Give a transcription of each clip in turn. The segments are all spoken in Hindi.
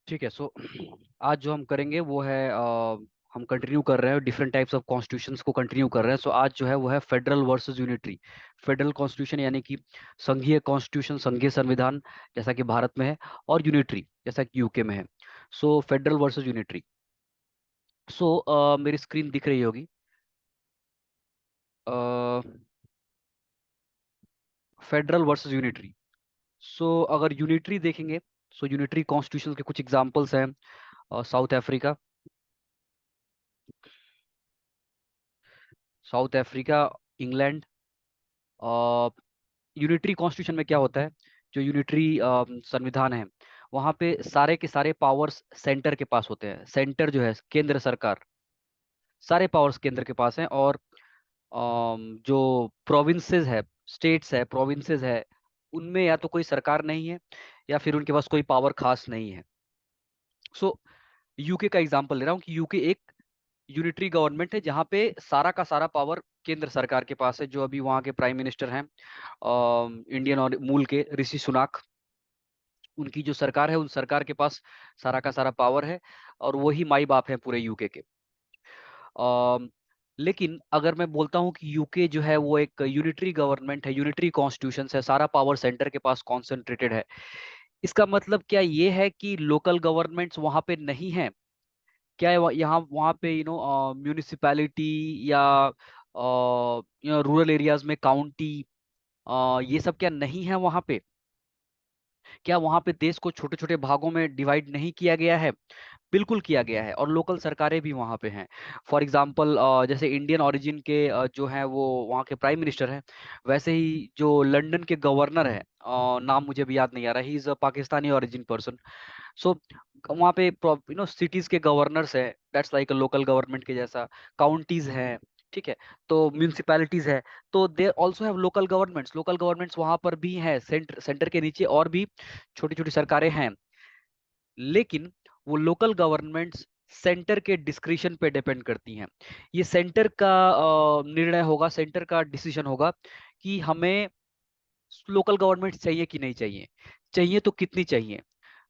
ठीक है। सो आज जो हम करेंगे वो है हम कंटिन्यू कर रहे हैं डिफरेंट टाइप्स ऑफ कॉन्स्टिट्यूशंस को कंटिन्यू कर रहे हैं। सो आज जो है वो है federal versus unitary. Federal constitution यानी कि संघीय कॉन्स्टिट्यूशन, संघीय संविधान जैसा कि भारत में है, और यूनिटरी जैसा कि यूके में है। सो फेडरल वर्सेस यूनिटरी। सो मेरी स्क्रीन दिख रही होगी। Federal versus unitary. सो अगर यूनिटरी देखेंगे, सो यूनिटरी कॉन्स्टिट्यूशन के कुछ एग्जांपल्स हैं। South Africa, south Africa, England. Unitary constitution में क्या होता है, जो यूनिटरी संविधान है, वहाँ पे सारे के सारे पावर्स सेंटर के पास होते हैं। सेंटर जो है केंद्र सरकार, सारे पावर्स केंद्र के पास हैं। और जो प्रोविंसेस है, स्टेट्स है, प्रोविंसेस है, उनमें या तो कोई सरकार नहीं है या फिर उनके पास कोई पावर खास नहीं है। सो यूके का एग्जांपल ले रहा हूँ कि यूके एक यूनिटरी गवर्नमेंट है जहाँ पे सारा का सारा पावर केंद्र सरकार के पास है। जो अभी वहाँ के प्राइम मिनिस्टर हैं, इंडियन और मूल के ऋषि सुनाक, उनकी जो सरकार है, उन सरकार के पास सारा का सारा पावर है, और वही माई बाप है पूरे यूके के। अम, लेकिन अगर मैं बोलता हूँ कि यूके जो है वो एक यूनिटरी गवर्नमेंट है, यूनिटरी कॉन्स्टिट्यूशन है, सारा पावर सेंटर के पास कॉन्सेंट्रेटेड है, इसका मतलब क्या ये है कि लोकल गवर्नमेंट्स वहाँ पे नहीं है? क्या है यहाँ वहाँ पे म्यूनिसिपैलिटी या रूरल एरियाज में काउंटी, ये सब क्या नहीं है वहाँ पे? क्या वहाँ पे देश को छोटे छोटे भागों में डिवाइड नहीं किया गया है? बिल्कुल किया गया है, और लोकल सरकारें भी वहाँ पे हैं। फॉर एग्जांपल जैसे इंडियन ओरिजिन के जो हैं वो वहाँ के प्राइम मिनिस्टर हैं, वैसे ही जो लंदन के गवर्नर हैं, नाम मुझे भी याद नहीं आ रहा, he is a Pakistani origin person. So वहाँ पे सिटीज के गवर्नर्स है, that's like a local government के जैसा। काउंटीज हैं, ठीक है, तो म्यूनिसिपैलिटीज है, तो they also have local governments. Local governments वहाँ पर भी हैं, सेंटर सेंटर के नीचे और भी छोटी छोटी सरकारें हैं। लेकिन वो लोकल गवर्नमेंट्स सेंटर के डिस्क्रिशन पे डिपेंड करती हैं। ये सेंटर का निर्णय होगा, सेंटर का डिसीजन होगा कि हमें लोकल गवर्नमेंट्स चाहिए कि नहीं चाहिए, चाहिए तो कितनी चाहिए।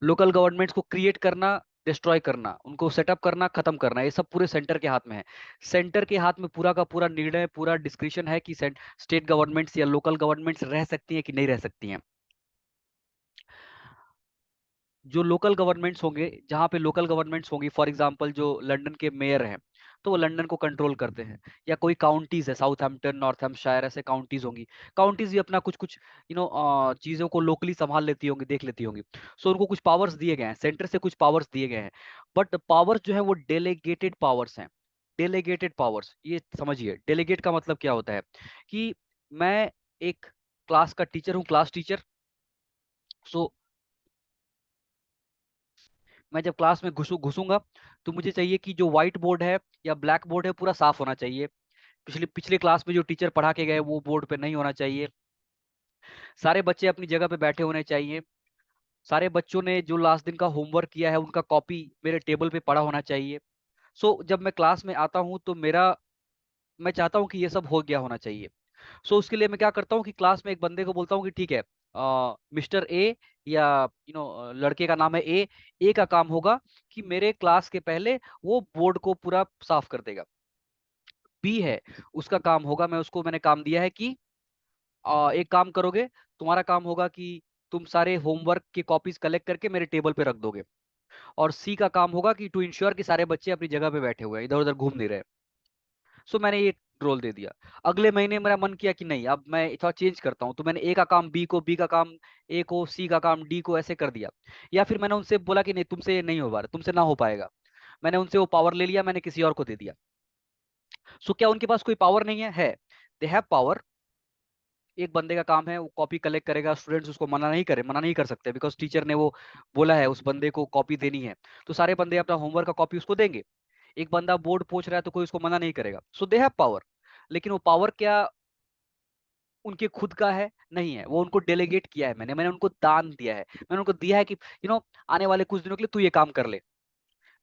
लोकल गवर्नमेंट्स को क्रिएट करना, डिस्ट्रॉय करना, उनको सेटअप करना, खत्म करना, ये सब पूरे सेंटर के हाथ में है। सेंटर के हाथ में पूरा का पूरा निर्णय, पूरा डिस्क्रिशन है कि स्टेट गवर्नमेंट्स या लोकल गवर्नमेंट्स रह सकती हैं कि नहीं रह सकती हैं। जो लोकल गवर्नमेंट्स होंगे, जहाँ पे लोकल गवर्नमेंट्स होंगी, फॉर एग्जांपल जो लंदन के मेयर हैं, तो वो लंदन को कंट्रोल करते हैं। या कोई काउंटीज है, साउथहैम्पटन, नॉर्थहैम्पशायर, ऐसे काउंटीज होंगी। काउंटीज भी अपना कुछ कुछ चीजों को लोकली संभाल लेती होंगी, देख लेती होंगी। सो उनको कुछ पावर्स दिए गए हैं, सेंटर से कुछ पावर्स दिए गए हैं। बट पावर्स जो है वो डेलीगेटेड पावर्स हैं। डेलीगेटेड पावर्स, ये समझिए, डेलीगेट का मतलब क्या होता है कि मैं एक क्लास का टीचर हूँ, क्लास टीचर। सो मैं जब क्लास में घुसूंगा, तो मुझे चाहिए कि जो व्हाइट बोर्ड है या ब्लैक बोर्ड है पूरा साफ होना चाहिए। पिछले पिछले क्लास में जो टीचर पढ़ा के गए वो बोर्ड पे नहीं होना चाहिए। सारे बच्चे अपनी जगह पे बैठे होने चाहिए। सारे बच्चों ने जो लास्ट दिन का होमवर्क किया है उनका कॉपी मेरे टेबल पे पड़ा होना चाहिए। सो जब मैं क्लास में आता हूँ तो मेरा मैं चाहता हूँ कि ये सब हो गया होना चाहिए। सो उसके लिए मैं क्या करता हूँ कि क्लास में एक बंदे को बोलता हूँ कि ठीक है, मिस्टर ए, या लड़के का नाम है ए, ए का काम होगा कि मेरे क्लास के पहले वो बोर्ड को पूरा साफ कर देगा। बी है, उसका काम होगा, मैंने काम दिया है कि एक काम करोगे, तुम्हारा काम होगा कि तुम सारे होमवर्क की कॉपीज कलेक्ट करके मेरे टेबल पे रख दोगे। और सी का काम होगा कि टू इंश्योर कि सारे बच्चे अपनी जगह पे बैठे हुए हैं, इधर उधर घूम नहीं रहे। सो मैंने ये रोल दे दिया। अगले महीने मेरा मन किया कि नहीं, अब मैं थोड़ा चेंज करता हूँ, तो मैंने ए का काम बी को, बी का काम ए को, सी का काम डी को, ऐसे कर दिया। या फिर मैंने उनसे बोला कि नहीं, तुमसे नहीं हो पा रहा, तुमसे ना हो पाएगा। मैंने उनसे वो पावर ले लिया, मैंने किसी और को दे दिया। सो क्या उनके पास कोई पावर नहीं है? They have power. एक बंदे का काम है वो कॉपी कलेक्ट करेगा, स्टूडेंट्स उसको मना नहीं कर सकते, बिकॉज टीचर ने वो बोला है उस बंदे को कॉपी देनी है। तो सारे बंदे अपना होमवर्क का कॉपी उसको देंगे। एक बंदा बोर्ड पोंछ रहा है तो कोई उसको मना नहीं करेगा। सो दे हैव पावर। लेकिन वो पावर क्या उनके खुद का है? नहीं है, वो उनको डेलीगेट किया है, मैंने मैंने उनको दान दिया है। मैंने उनको दिया है कि आने वाले कुछ दिनों के लिए तू ये काम कर ले।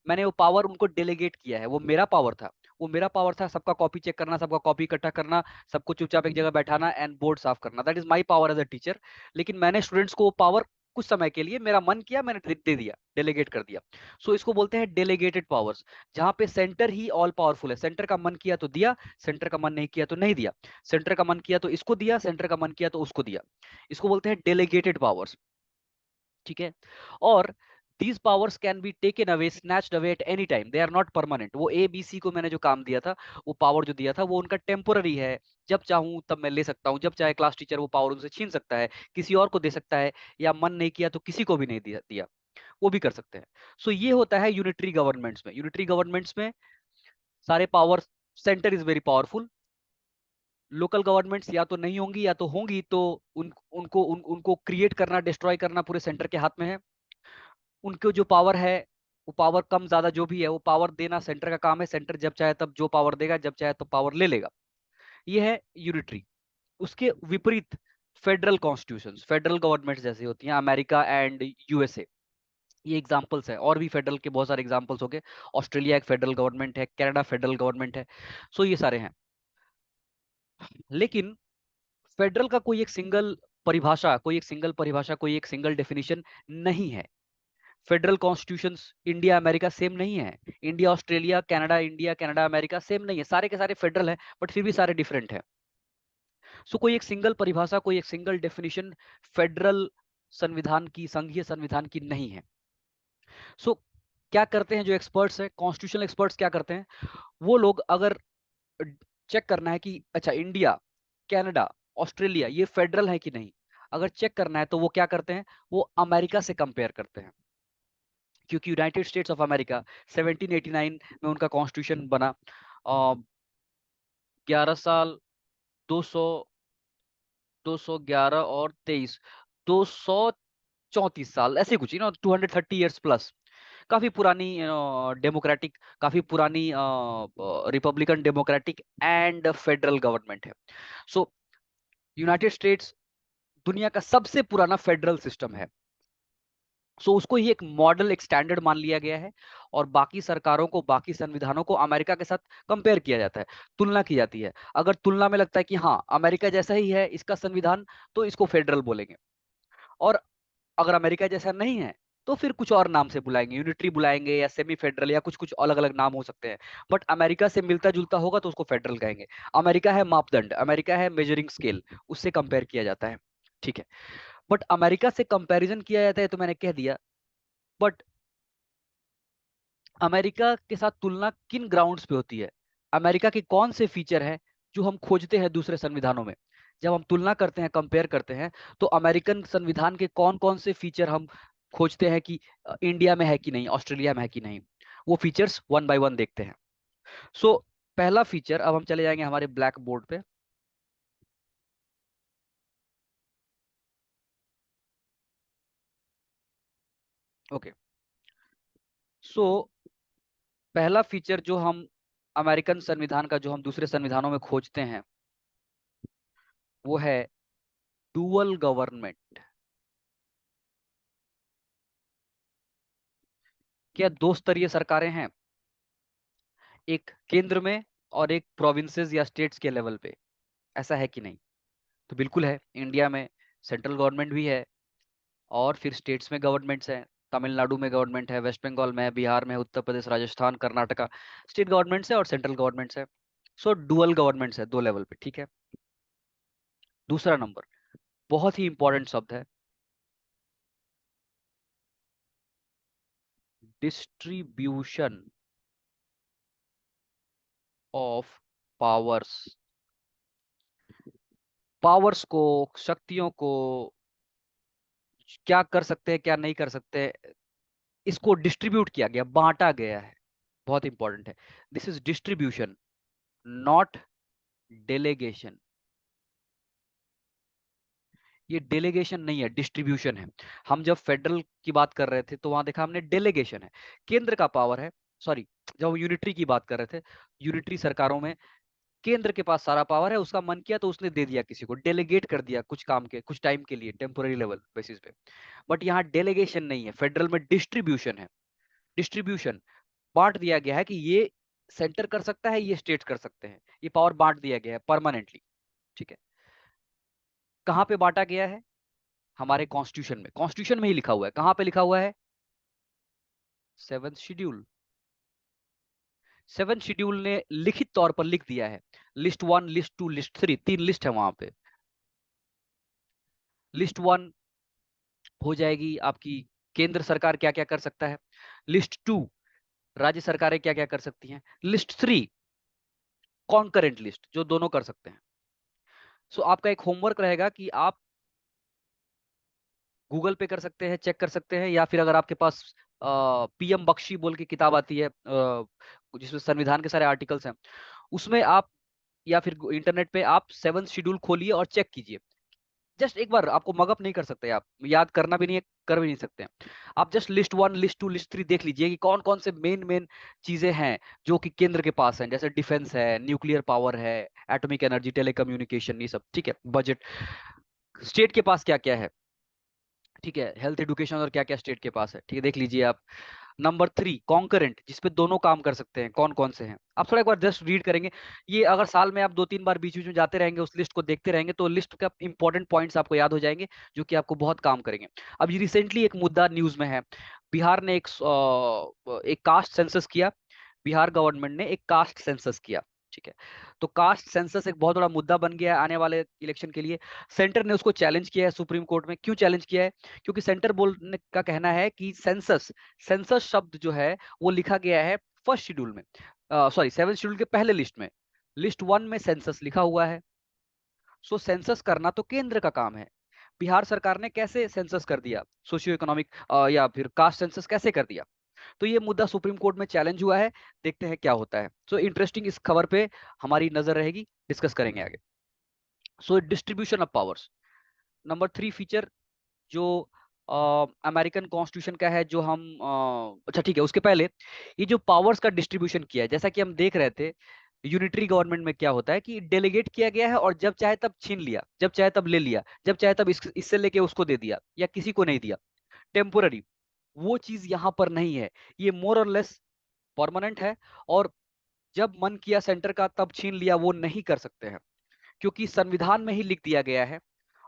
मैंने वो पावर उनको डेलीगेट किया है, वो मेरा पावर था। वो मेरा पावर था सबका कॉपी चेक करना, सबका कॉपी इकट्ठा करना, सबको चुपचाप एक जगह बैठाना एंड बोर्ड साफ करना। That is my power as a teacher. लेकिन मैंने स्टूडेंट्स को वो पावर कुछ समय के लिए मेरा मन किया, मैंने दे दिया, डेलीगेट कर दिया। सो इसको बोलते हैं डेलीगेटेड पावर्स, जहां पे सेंटर ही ऑल पावरफुल है। सेंटर का मन किया तो दिया, सेंटर का मन नहीं किया तो नहीं दिया, सेंटर का मन किया तो इसको दिया, सेंटर का मन किया तो उसको दिया। इसको बोलते हैं डेलीगेटेड पावर्स, ठीक है। और these powers can be taken away, snatched away at any time, they are not permanent. वो ए बी सी को मैंने जो काम दिया था, वो पावर जो दिया था, वो उनका टेम्पोररी है। जब चाहूं तब मैं ले सकता हूं, जब चाहे क्लास टीचर वो पावर उनसे छीन सकता है, किसी और को दे सकता है, या मन नहीं किया तो किसी को भी नहीं दिया, वो भी कर सकते हैं। सो ये होता है यूनिटरी गवर्नमेंट्स में। यूनिटरी गवर्नमेंट्स में सारे power, centre is very powerful. Local governments या तो नहीं होंगी, या तो होंगी तो उनको क्रिएट करना, डिस्ट्रॉय करना पूरे सेंटर के हाथ में है। उनको जो पावर है, वो पावर कम ज्यादा जो भी है, वो पावर देना सेंटर का काम है। सेंटर जब चाहे तब जो पावर देगा, जब चाहे तो पावर ले लेगा। ये है यूनिटरी। उसके विपरीत फेडरल कॉन्स्टिट्यूशंस, फेडरल गवर्नमेंट जैसी होती हैं, अमेरिका एंड यूएसए, ये एग्जांपल्स है। और भी फेडरल के बहुत सारे एग्जांपल्स हो गए। ऑस्ट्रेलिया एक फेडरल गवर्नमेंट है, कनाडा फेडरल गवर्नमेंट है। सो ये सारे हैं। लेकिन फेडरल का कोई एक सिंगल परिभाषा, कोई एक सिंगल डेफिनेशन नहीं है। Federal constitutions India America same नहीं है। India Australia, Canada India, Canada America same नहीं है। सारे के सारे फेडरल है, बट फिर भी सारे डिफरेंट है। सो कोई एक सिंगल परिभाषा, कोई एक सिंगल डेफिनेशन फेडरल संविधान की, संघीय संविधान की नहीं है। सो क्या करते हैं जो एक्सपर्ट्स है, कॉन्स्टिट्यूशनल एक्सपर्ट्स क्या करते हैं, वो लोग अगर चेक करना है कि अच्छा इंडिया, कनाडा, ऑस्ट्रेलिया ये फेडरल है कि नहीं, अगर चेक करना है तो वो क्या करते हैं, वो अमेरिका से कंपेयर करते हैं। क्योंकि यूनाइटेड स्टेट्स ऑफ अमेरिका 1789 में उनका कॉन्स्टिट्यूशन बना। 11 साल, 200, 211 और 23, 234 साल ऐसे कुछ, 230 ईयर्स प्लस। काफी पुरानी डेमोक्रेटिक, काफी पुरानी Republican, democratic and federal government है। सो यूनाइटेड स्टेट्स दुनिया का सबसे पुराना फेडरल सिस्टम है। सो उसको ही एक मॉडल, एक स्टैंडर्ड मान लिया गया है। और बाकी सरकारों को, बाकी संविधानों को अमेरिका के साथ कंपेयर किया जाता है, तुलना की जाती है। अगर तुलना में लगता है कि हाँ अमेरिका जैसा ही है इसका संविधान, तो इसको फेडरल बोलेंगे। और अगर अमेरिका जैसा नहीं है तो फिर कुछ और नाम से बुलाएंगे, यूनिटरी बुलाएंगे या सेमी फेडरल, या कुछ कुछ अलग अलग नाम हो सकते हैं। बट अमेरिका से मिलता जुलता होगा तो उसको फेडरल कहेंगे। अमेरिका है मापदंड, अमेरिका है मेजरिंग स्केल, उससे कंपेयर किया जाता है, ठीक है। बट अमेरिका से कंपैरिजन किया जाता है तो मैंने कह दिया। बट अमेरिका के साथ तुलना किन ग्राउंड्स पे होती है, अमेरिका के कौन से फीचर हैं जो हम खोजते हैं दूसरे संविधानों में। जब हम तुलना करते हैं, कंपेयर करते हैं, तो अमेरिकन संविधान के कौन कौन से फीचर हम खोजते हैं कि इंडिया में है कि नहीं, ऑस्ट्रेलिया में है कि नहीं। वो फीचर्स वन बाय वन देखते हैं। सो पहला फीचर, अब हम चले जाएंगे हमारे ब्लैक बोर्ड पे। ओके। सो पहला फीचर जो हम अमेरिकन संविधान का, जो हम दूसरे संविधानों में खोजते हैं, वो है डुअल गवर्नमेंट। क्या दो स्तरीय सरकारें हैं, एक केंद्र में और एक प्रोविंसेस या स्टेट्स के लेवल पे, ऐसा है कि नहीं? तो बिल्कुल है। इंडिया में सेंट्रल गवर्नमेंट भी है, और फिर स्टेट्स में गवर्नमेंट्स हैं। तमिलनाडु में गवर्नमेंट है, वेस्ट बंगाल में है, बिहार में है, उत्तर प्रदेश, राजस्थान, कर्नाटका, स्टेट गवर्नमेंट्स है और सेंट्रल गवर्नमेंट्स है। सो डुअल गवर्नमेंट्स है, दो लेवल पे, ठीक है। दूसरा नंबर, बहुत ही इंपॉर्टेंट शब्द है, डिस्ट्रीब्यूशन ऑफ पावर्स। पावर्स को, शक्तियों को, क्या कर सकते हैं क्या नहीं कर सकते, इसको डिस्ट्रीब्यूट किया गया, बांटा गया है। बहुत इंपॉर्टेंट है। This is distribution, not delegation. ये डेलीगेशन नहीं है, डिस्ट्रीब्यूशन है। हम जब फेडरल की बात कर रहे थे तो वहां देखा हमने डेलीगेशन है, केंद्र का पावर है। सॉरी, जब हम यूनिटरी की बात कर रहे थे, यूनिटरी सरकारों में केंद्र के पास सारा पावर है, उसका मन किया तो उसने दे दिया, किसी को डेलीगेट कर दिया कुछ काम के, कुछ टाइम के लिए, टेम्पोररी लेवल बेसिस पे। बट यहाँ डेलीगेशन नहीं है, फेडरल में डिस्ट्रीब्यूशन है। डिस्ट्रीब्यूशन, बांट दिया गया है कि ये सेंटर कर सकता है, ये स्टेट कर सकते हैं, ये पावर बांट दिया गया है परमानेंटली, ठीक है। कहाँ पे बांटा गया है? हमारे कॉन्स्टिट्यूशन में ही लिखा हुआ है। कहाँ पे लिखा हुआ है? 7th schedule. 7th शेड्यूल ने लिखित तौर पर लिख दिया है, लिस्ट 1, लिस्ट 2, लिस्ट 3, 3 लिस्ट है वहां पे। लिस्ट 1 हो जाएगी आपकी, केंद्र सरकार क्या क्या कर सकता है। लिस्ट 2, राज्य सरकारें क्या क्या कर सकती हैं। लिस्ट 3, कॉन्करेंट लिस्ट, जो दोनों कर सकते हैं। सो आपका एक होमवर्क रहेगा कि आप गूगल पे कर सकते हैं, चेक कर सकते हैं, या फिर अगर आपके पास पीएम बख्शी बोल की किताब आती है, जिसमें संविधान के सारे आर्टिकल्स हैं, उसमें आप, या फिर इंटरनेट पे आप 7th शेड्यूल खोलिए और चेक कीजिए। जस्ट एक बार, आपको मगअप नहीं कर सकते, आप याद करना भी नहीं है, कर भी नहीं सकते हैं। आप जस्ट लिस्ट 1, लिस्ट 2, लिस्ट 3 देख लीजिए कि कौन कौन से मेन मेन चीजें हैं जो कि केंद्र के पास हैं, जैसे डिफेंस है, न्यूक्लियर पावर है, एटॉमिक एनर्जी, टेलीकम्युनिकेशन, ये सब, ठीक है, बजट। स्टेट के पास क्या क्या है, ठीक है, हेल्थ, एजुकेशन और क्या क्या स्टेट के पास है, ठीक है, देख लीजिए आप। नंबर 3, कॉन्करेंट, जिसपे दोनों काम कर सकते हैं, कौन कौन से हैं। आप थोड़ा एक बार जस्ट रीड करेंगे, ये अगर साल में आप 2-3 बार बीच बीच में जाते रहेंगे, उस लिस्ट को देखते रहेंगे, तो लिस्ट का इंपॉर्टेंट पॉइंट्स आपको याद हो जाएंगे, जो कि आपको बहुत काम करेंगे। अब ये रिसेंटली एक मुद्दा न्यूज में है, बिहार ने एक कास्ट सेंसस किया। बिहार गवर्नमेंट ने एक कास्ट सेंसस किया, ठीक है। तो कास्ट सेंसस एक बहुत बड़ा मुद्दा बन गया है आने वाले इलेक्शन के लिए। सेंटर ने उसको चैलेंज किया है सुप्रीम कोर्ट में। क्यों चैलेंज किया है? क्योंकि सेंटर बोलने का कहना है कि सेंसस, सेंसस शब्द जो है वो लिखा गया है फर्स्ट शेड्यूल में, सॉरी 7th शेड्यूल के पहले लिस्ट में, लिस्ट 1 में सेंसस लिखा हुआ है। सो सेंसस करना तो केंद्र का काम है। बिहार सरकार ने कैसे सेंसस कर दिया, सोशियो इकोनॉमिक या फिर कास्ट सेंसस कैसे कर दिया? तो ये मुद्दा सुप्रीम कोर्ट में चैलेंज हुआ है, देखते हैं क्या होता है। सो इंटरेस्टिंग, इस खबर पे हमारी नजर रहेगी, डिस्कस करेंगे आगे। So distribution of powers, number 3 feature जो अमेरिकन कॉन्स्टिट्यूशन का है, जो हम अच्छा ठीक है, उसके पहले ये जो पावर्स का डिस्ट्रीब्यूशन किया है, जैसा कि हम देख रहे थे, यूनिटरी गवर्नमेंट में क्या होता है कि डेलीगेट किया गया है और जब चाहे तब छीन लिया, जब चाहे तब ले लिया, जब चाहे तब इससे लेके उसको दे दिया या किसी को नहीं दिया, टेम्पोररी। वो चीज यहाँ पर नहीं है, ये मोर और लेस परमानेंट है। और जब मन किया सेंटर का तब छीन लिया, वो नहीं कर सकते हैं, क्योंकि संविधान में ही लिख दिया गया है।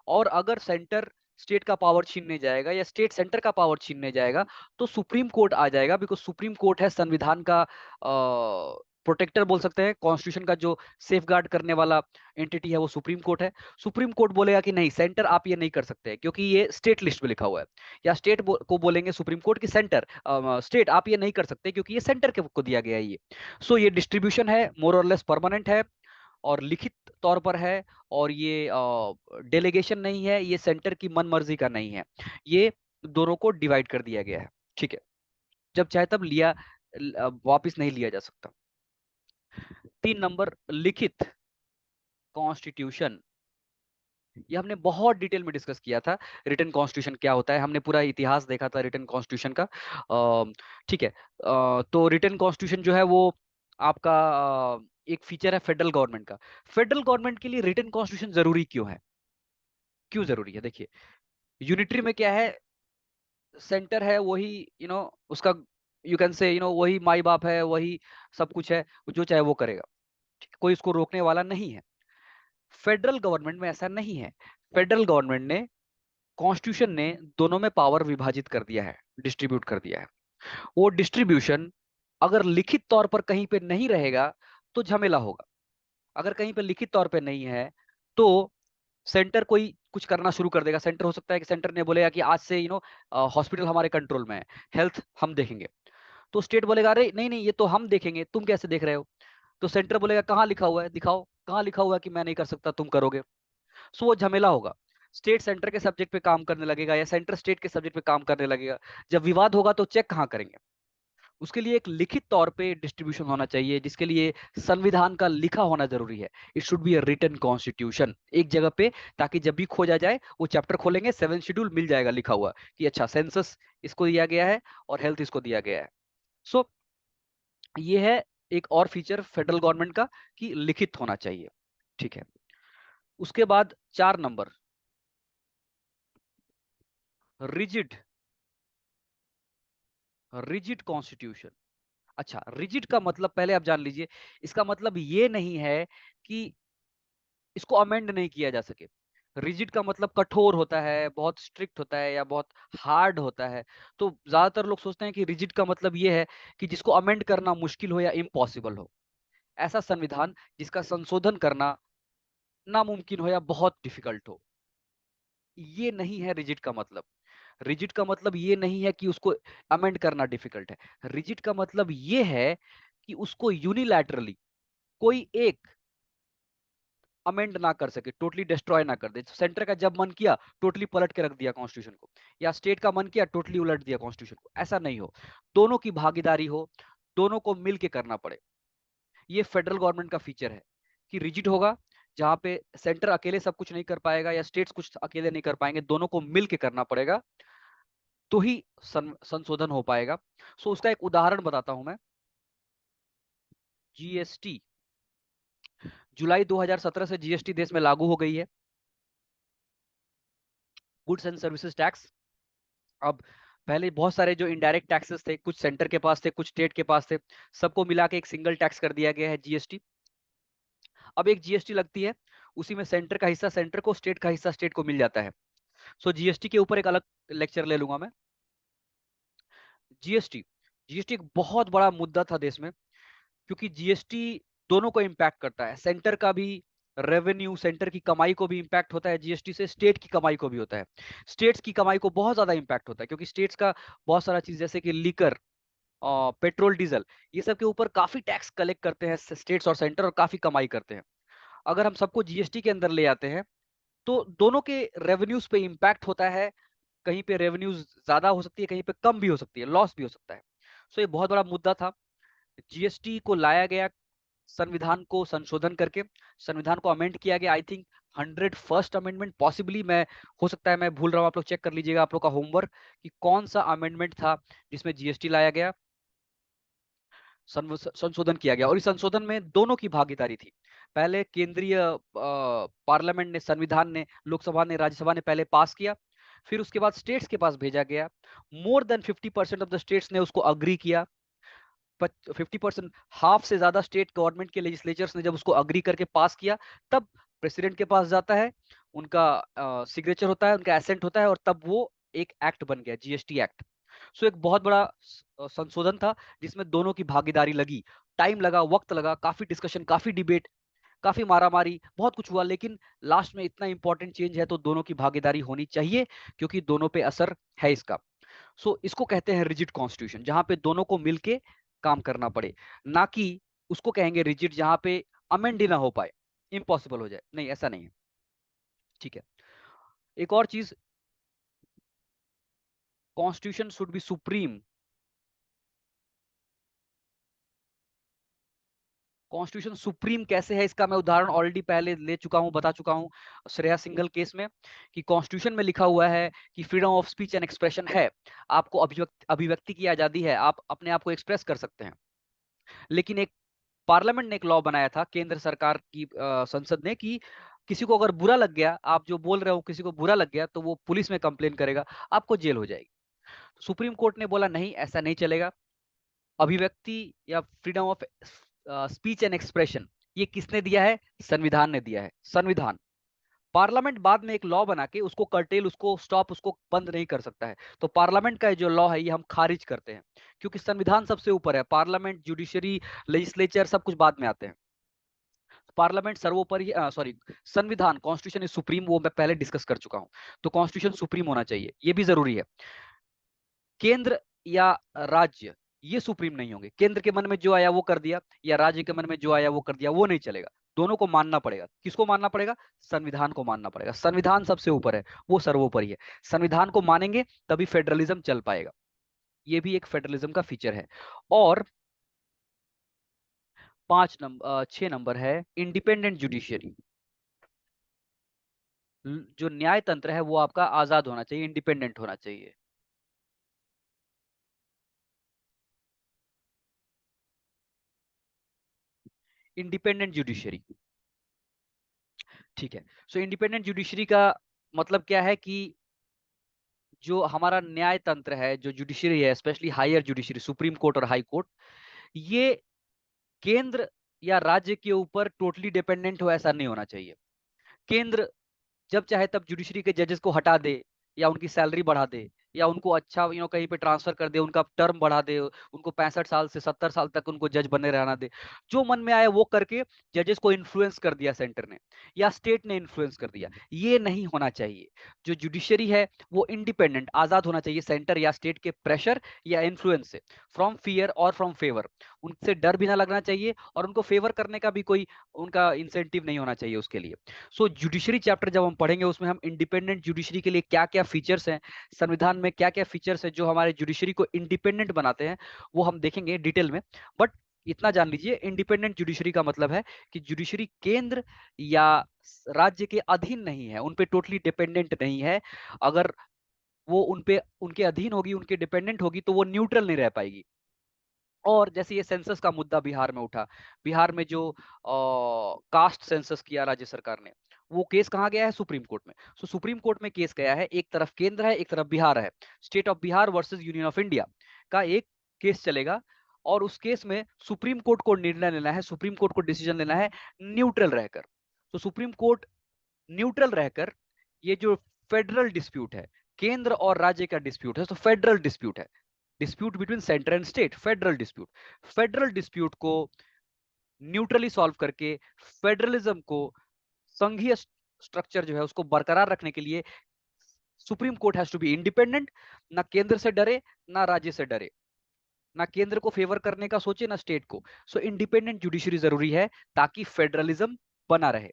और अगर सेंटर स्टेट का पावर छीनने जाएगा या स्टेट सेंटर का पावर छीनने जाएगा, तो सुप्रीम कोर्ट आ जाएगा, बिकॉज सुप्रीम कोर्ट है संविधान का प्रोटेक्टर बोल सकते हैं, कॉन्स्टिट्यूशन का जो सेफ गार्ड करने वाला एंटिटी है वो सुप्रीम कोर्ट है। सुप्रीम कोर्ट बोलेगा कि नहीं, सेंटर आप ये नहीं कर सकते, क्योंकि ये स्टेट लिस्ट में लिखा हुआ है। या स्टेट को बोलेंगे सुप्रीम कोर्ट की सेंटर, स्टेट आप ये नहीं कर सकते, क्योंकि ये सेंटर के को दिया गया है ये। सो ये डिस्ट्रीब्यूशन है, मोर और लेस परमानेंट है और लिखित तौर पर है। और ये डेलीगेशन नहीं है, ये सेंटर की मन मर्जी का नहीं है, ये दोनों को डिवाइड कर दिया गया है, ठीक है। जब चाहे तब लिया, वापिस नहीं लिया जा सकता। 3 नंबर, लिखित कॉन्स्टिट्यूशन, ये हमने बहुत डिटेल में डिस्कस किया था। रिटन कॉन्स्टिट्यूशन क्या होता है, हमने पूरा इतिहास देखा था रिटन कॉन्स्टिट्यूशन का, ठीक है। तो रिटन कॉन्स्टिट्यूशन जो है वो आपका एक फीचर है फेडरल गवर्नमेंट का। फेडरल गवर्नमेंट के लिए रिटन कॉन्स्टिट्यूशन जरूरी क्यों है? क्यों जरूरी है? देखिए, यूनिटरी में क्या है, सेंटर है वही, उसका, यू कैन से, वही माई बाप है, वही सब कुछ है, जो चाहे वो करेगा, ठीक है? कोई उसको रोकने वाला नहीं है। फेडरल गवर्नमेंट में ऐसा नहीं है। फेडरल गवर्नमेंट ने, कॉन्स्टिट्यूशन ने दोनों में पावर विभाजित कर दिया है, डिस्ट्रीब्यूट कर दिया है। वो डिस्ट्रीब्यूशन अगर लिखित तौर पर कहीं पे नहीं रहेगा तो झमेला होगा। अगर कहीं पे लिखित तौर पे नहीं है तो सेंटर कोई कुछ करना शुरू कर देगा। सेंटर हो सकता है कि सेंटर ने बोलेगा कि आज से हॉस्पिटल हमारे कंट्रोल में है, हेल्थ हम देखेंगे। तो स्टेट बोलेगा अरे नहीं नहीं, ये तो हम देखेंगे, तुम कैसे देख रहे हो? तो सेंटर बोलेगा कहाँ लिखा हुआ है, दिखाओ कहाँ लिखा हुआ है कि मैं नहीं कर सकता, तुम करोगे। सो वो झमेला होगा। स्टेट सेंटर के सब्जेक्ट पे काम करने लगेगा या सेंटर स्टेट के सब्जेक्ट पे काम करने लगेगा। जब विवाद होगा तो चेक कहाँ करेंगे? उसके लिए एक लिखित तौर पे डिस्ट्रीब्यूशन होना चाहिए, जिसके लिए संविधान का लिखा होना जरूरी है। It should be a written constitution एक जगह पे, ताकि जब भी खोजा जाए वो चैप्टर खोलेंगे, 7th शेड्यूल मिल जाएगा लिखा हुआ कि अच्छा सेंसस इसको दिया गया है और हेल्थ इसको दिया गया है। सो ये है एक और फीचर फेडरल गवर्नमेंट का, कि लिखित होना चाहिए, ठीक है। उसके बाद 4 नंबर, रिजिड, रिजिड कॉन्स्टिट्यूशन। अच्छा, रिजिड का मतलब पहले आप जान लीजिए। इसका मतलब ये नहीं है कि इसको अमेंड नहीं किया जा सके। रिजिड का मतलब कठोर होता है, बहुत स्ट्रिक्ट होता है या बहुत हार्ड होता है। तो ज्यादातर लोग सोचते हैं कि रिजिड का मतलब ये है कि जिसको अमेंड करना मुश्किल हो या इम्पॉसिबल हो, ऐसा संविधान जिसका संशोधन करना नामुमकिन हो या बहुत डिफिकल्ट हो। ये नहीं है रिजिड का मतलब। रिजिड का मतलब ये नहीं है कि उसको अमेंड करना डिफिकल्ट है। रिजिड का मतलब ये है कि उसको यूनिलैटरली कोई एक अमेंड ना कर सके, टोटली डिस्ट्रॉय ना कर दे। सेंटर का जब मन किया टोटली पलट के रख दिया कॉन्स्टिट्यूशन को, या स्टेट का मन किया टोटली उलट दिया कॉन्स्टिट्यूशन को, ऐसा नहीं हो। दोनों की भागीदारी हो, दोनों को मिल के करना पड़े। ये फेडरल गवर्नमेंट का फीचर है कि रिजिड होगा, जहां पे सेंटर अकेले सब कुछ नहीं कर पाएगा या स्टेट्स कुछ अकेले नहीं कर पाएंगे, दोनों को मिल के करना पड़ेगा, तो ही संशोधन हो पाएगा। सो उसका एक उदाहरण बताता हूं मैं। जीएसटी, जुलाई 2017 से जीएसटी देश में लागू हो गई है, गुड्स एंड सर्विसेज टैक्स। अब पहले बहुत सारे जो इनडायरेक्ट टैक्सेस थे, कुछ सेंटर के पास थे, कुछ स्टेट के पास थे, सबको मिला के एक सिंगल टैक्स कर दिया गया है, जीएसटी। अब एक जीएसटी लगती है, उसी में सेंटर का हिस्सा सेंटर को, स्टेट का हिस्सा स्टेट को मिल जाता है। सो जीएसटी के ऊपर एक अलग लेक्चर ले लूंगा मैं। जीएसटी, जीएसटी एक बहुत बड़ा मुद्दा था देश में, क्योंकि जीएसटी दोनों को इम्पैक्ट करता है। सेंटर का भी रेवेन्यू, सेंटर की कमाई को भी इम्पैक्ट होता है जीएसटी से, स्टेट की कमाई को भी होता है। स्टेट्स की कमाई को बहुत ज्यादा इम्पैक्ट होता है, क्योंकि स्टेट्स का बहुत सारा चीज जैसे कि लीकर, पेट्रोल, डीजल, ये सब के ऊपर काफी टैक्स कलेक्ट करते हैं स्टेट्स और सेंटर, और काफी कमाई करते हैं। अगर हम सबको जीएसटी के अंदर ले आते हैं तो दोनों के रेवेन्यूज पे इम्पैक्ट होता है। कहीं पे रेवेन्यूज ज्यादा हो सकती है, कहीं पे कम भी हो सकती है, लॉस भी हो सकता है। सो ये बहुत बड़ा मुद्दा था। जीएसटी को लाया गया संविधान को संशोधन करके, संविधान को अमेंड किया गया। I think 101st amendment possibly, मैं, हो सकता है मैं भूल रहा हूँ, आप लोग चेक कर लीजिएगा, आप लोग का होमवर्क, कि कौन सा अमेंडमेंट था जिसमें जीएसटी लाया गया, संशोधन किया गया। और इस संशोधन में दोनों की भागीदारी थी। पहले केंद्रीय पार्लियामेंट ने, संविधान ने, लोकसभा ने, राज्यसभा ने पहले पास किया, फिर उसके बाद स्टेट्स के पास भेजा गया। More than 50% of the states ने उसको अग्री किया। 50%, हाफ से ज्यादा स्टेट गवर्नमेंट के लेजिस्लेचर्स ने जब उसको अग्री करके पास किया, तब प्रेसिडेंट के पास जाता है, उनका सिग्नेचर होता है, उनका एसेंट होता है, और तब वो एक एक्ट बन गया, जीएसटी एक्ट। सो एक बहुत बड़ा संशोधन था जिसमें दोनों की भागीदारी लगी। टाइम लगा, वक्त लगा, काफी डिस्कशन, काफी डिबेट, काफी मारामारी, बहुत कुछ हुआ, लेकिन लास्ट में इतना इंपॉर्टेंट चेंज है तो दोनों की भागीदारी होनी चाहिए, क्योंकि दोनों पे असर है इसका। सो इसको कहते हैं रिजिड कॉन्स्टिट्यूशन, जहां पे दोनों को मिलके काम करना पड़े। ना कि उसको कहेंगे रिजिड जहां पे अमेंड ही ना हो पाए, इम्पॉसिबल हो जाए, नहीं, ऐसा नहीं है। ठीक है। एक और चीज, constitution should be supreme. Constitution supreme कैसे है, इसका मैं उदाहरण ऑलरेडी पहले ले चुका हूं, बता चुका हूं, श्रेया सिंघल केस में, कि कॉन्स्टिट्यूशन में लिखा हुआ है कि freedom of speech and expression है, आपको अभिव्यक्ति अभिव्यक्ति की आजादी है, आप अपने आप को एक्सप्रेस कर सकते हैं। लेकिन एक पार्लियामेंट ने एक लॉ बनाया था, केंद्र सरकार की संसद ने, कि किसी को अगर बुरा लग गया, आप जो बोल रहे हो किसी को बुरा लग गया, तो वो पुलिस में कंप्लेन करेगा, आपको जेल हो जाएगी। सुप्रीम कोर्ट ने बोला नहीं, ऐसा नहीं चलेगा। अभिव्यक्ति या freedom of speech and expression, ये किसने दिया है? संविधान ने दिया है। संविधान, पार्लियामेंट बाद में एक लॉ बना के उसको कर्टेल, उसको स्टॉप, उसको बंद नहीं कर सकता है। तो पार्लियामेंट का जो लॉ है ये हम खारिज करते हैं, क्योंकि संविधान सबसे ऊपर है, पार्लियामेंट, जुडिशरी, लेजिस्लेचर सब कुछ बाद में आते हैं। पार्लियामेंट सर्वोपरि, सॉरी, संविधान, कॉन्स्टिट्यूशन इज सुप्रीम, वो मैं पहले डिस्कस कर चुका हूं। तो कॉन्स्टिट्यूशन सुप्रीम होना चाहिए, ये भी जरूरी है। केंद्र या राज्य, ये सुप्रीम नहीं होंगे। केंद्र के मन में जो आया वो कर दिया, या राज्य के मन में जो आया वो कर दिया, वो नहीं चलेगा। दोनों को मानना पड़ेगा। किसको मानना पड़ेगा? संविधान को मानना पड़ेगा। संविधान सबसे ऊपर है, वो सर्वोपरि है। संविधान को मानेंगे तभी फेडरलिज्म चल पाएगा। ये भी एक फेडरलिज्म का फीचर है। और 6 नंबर है इंडिपेंडेंट जुडिशियरी। जो न्याय तंत्र है वो आपका आजाद होना चाहिए, इंडिपेंडेंट होना चाहिए। इंडिपेंडेंट जुडिशियरी, ठीक है। सो इंडिपेंडेंट जुडिशरी का मतलब क्या है कि जो हमारा न्याय तंत्र है, जो जुडिशरी है, specially higher judiciary, supreme court और हाई कोर्ट, ये केंद्र या राज्य के ऊपर टोटली डिपेंडेंट हो, ऐसा नहीं होना चाहिए। केंद्र जब चाहे तब जुडिशरी के जजेस को हटा दे या उनकी सैलरी बढ़ा दे या उनको अच्छा कहीं पे ट्रांसफर कर दे, उनका टर्म बढ़ा दे, उनको 65 साल से 70 साल तक उनको जज बने रहना दे। जो मन में आया वो करके जजेस को इन्फ्लुएंस कर दिया सेंटर ने या स्टेट ने इन्फ्लुएंस कर दिया। ये नहीं होना चाहिए। जो जुडिशरी है वो इंडिपेंडेंट, आजाद होना चाहिए सेंटर या स्टेट के प्रेशर या इन्फ्लुएंस से, फ्रॉम फियर और फ्रॉम फेवर। उनसे डर भी ना लगना चाहिए और उनको फेवर करने का भी कोई उनका इंसेंटिव नहीं होना चाहिए उसके लिए। सो जुडिशरी चैप्टर जब हम पढ़ेंगे उसमें हम इंडिपेंडेंट जुडिशरी के लिए क्या क्या फीचर्स हैं, संविधान में क्या क्या फीचर्स हैं जो हमारे जुडिशरी को इंडिपेंडेंट बनाते हैं, वो हम देखेंगे डिटेल में। बट इतना जान लीजिए, इंडिपेंडेंट जुडिशरी का मतलब है कि जुडिशरी केंद्र या राज्य के अधीन नहीं है, उन पे टोटली डिपेंडेंट नहीं है। अगर वो उन पे उनके अधीन होगी, उनके डिपेंडेंट होगी, तो वो न्यूट्रल नहीं रह पाएगी। और जैसे ये सेंसस का मुद्दा बिहार में उठा, बिहार में जो कास्ट सेंसस किया राज्य सरकार ने, वो केस कहाँ गया है? सुप्रीम कोर्ट में। सो सुप्रीम कोर्ट में केस गया है, एक तरफ केंद्र है, एक तरफ बिहार है। State of Bihar versus union of India का एक केस चलेगा और उस केस में सुप्रीम कोर्ट को निर्णय लेना है, सुप्रीम कोर्ट को डिसीजन लेना है न्यूट्रल रहकर। तो सुप्रीम कोर्ट न्यूट्रल रहकर ये जो फेडरल डिस्प्यूट है, केंद्र और राज्य का डिस्प्यूट है, तो फेडरल डिस्प्यूट है, dispute between centre and state, federal dispute. Federal dispute को न्यूट्रली सॉल्व करके फेडरलिज्म को, संघीय स्ट्रक्चर जो है उसको बरकरार रखने के लिए supreme court has to be independent. ना केंद्र से डरे, ना राज्य से डरे, ना केंद्र को फेवर करने का सोचे, ना स्टेट को। सो इंडिपेंडेंट जुडिशरी जरूरी है ताकि फेडरलिज्म बना रहे।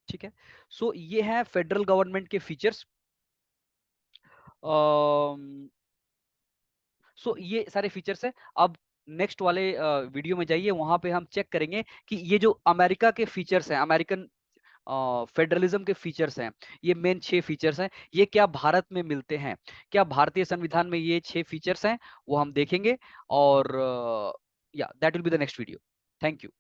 ठीक है। सो ये है फेडरल गवर्नमेंट के फीचर्स। सो ये सारे फीचर्स है। अब नेक्स्ट वाले वीडियो में जाइए, वहां पे हम चेक करेंगे कि ये जो अमेरिका के फीचर्स हैं, अमेरिकन फेडरलिज्म के फीचर्स हैं, ये मेन 6 फीचर्स हैं, ये क्या भारत में मिलते हैं? क्या भारतीय संविधान में ये 6 फीचर्स हैं? वो हम देखेंगे। और या that will be the next video. Thank you.